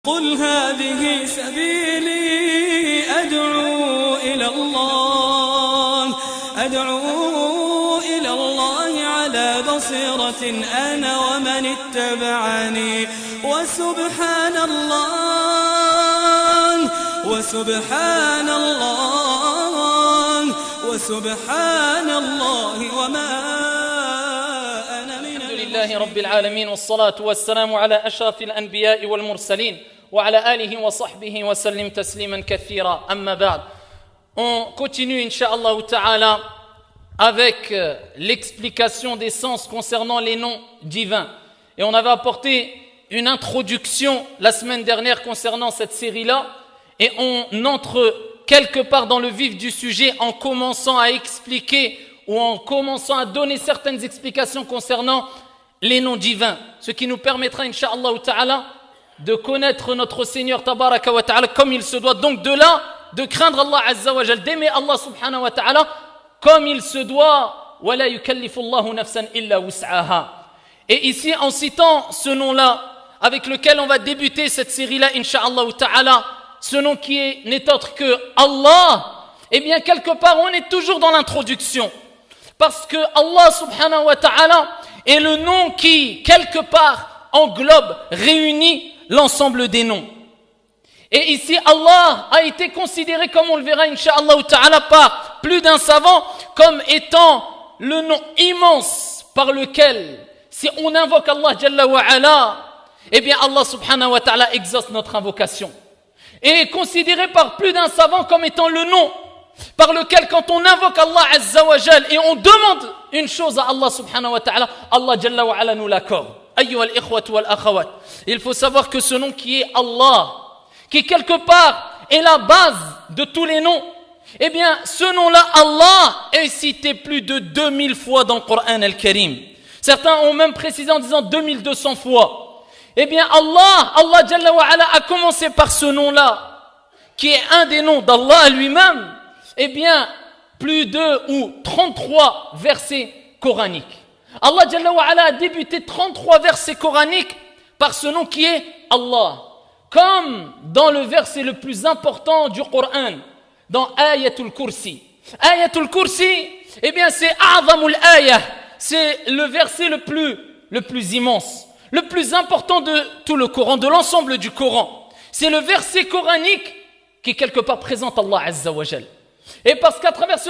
قل هذه سبيلي أدعو إلى الله على بصيرة أنا ومن اتبعني وسبحان الله وما أنا من الحمد لله رب العالمين والصلاة والسلام على أشرف الأنبياء والمرسلين وعلى آله وصحبه وسلم تسليما كثيرا أما بعد. On continue Inch'Allah Ta'ala avec l'explication des sens concernant les noms divins. Et on avait apporté une introduction la semaine dernière concernant cette série-là. Et on entre quelque part dans le vif du sujet en commençant à expliquer ou en commençant à donner certaines explications concernant les noms divins. Ce qui nous permettra Inch'Allah Ta'ala de connaître notre Seigneur Tabaraka wa Ta'ala comme il se doit. Donc de là, de craindre Allah Azza wa Jal, d'aimer Allah Subhanahu wa Ta'ala comme il se doit. وَلَا يُكَلِّفُ اللَّهُ نَفْسًا إِلَّا وُسْعَهَا. Et ici, en citant ce nom-là, avec lequel on va débuter cette série-là, Inch'Allah Ta'ala, ce nom qui n'est autre que Allah, eh bien, quelque part, on est toujours dans l'introduction. Parce que Allah Subhanahu wa Ta'ala est le nom qui, quelque part, englobe, réunit l'ensemble des noms. Et ici, Allah a été considéré, comme on le verra, Inch'Allah Ta'ala, par plus d'un savant, comme étant le nom immense par lequel, si on invoque Allah Jalla wa Ala, eh bien Allah Subhanahu wa Ta'ala exauce notre invocation. Et est considéré par plus d'un savant comme étant le nom par lequel, quand on invoque Allah Azza wa Jal et on demande une chose à Allah Subhanahu wa Ta'ala, Allah Jalla wa Ala nous l'accorde. Ayyuha al-ikhwatu wal-akhawat. Il faut savoir que ce nom qui est Allah, qui quelque part est la base de tous les noms, eh bien ce nom-là, Allah, est cité plus de 2000 fois dans le Coran al-Karim. Certains ont même précisé en disant 2200 fois. Eh bien Allah Jalla wa Ala a commencé par ce nom-là, qui est un des noms d'Allah lui-même, eh bien plus de 33 versets coraniques. Allah Jalla wa Ala a débuté 33 versets coraniques par ce nom qui est Allah. Comme dans le verset le plus important du Coran, dans Ayatul Kursi. Ayatul Kursi, eh bien c'est A'zamul Ayah, c'est le verset le plus immense, le plus important de tout le Coran, de l'ensemble du Coran. C'est le verset coranique qui quelque part présente Allah Azza wa Jal. Et parce qu'à travers ce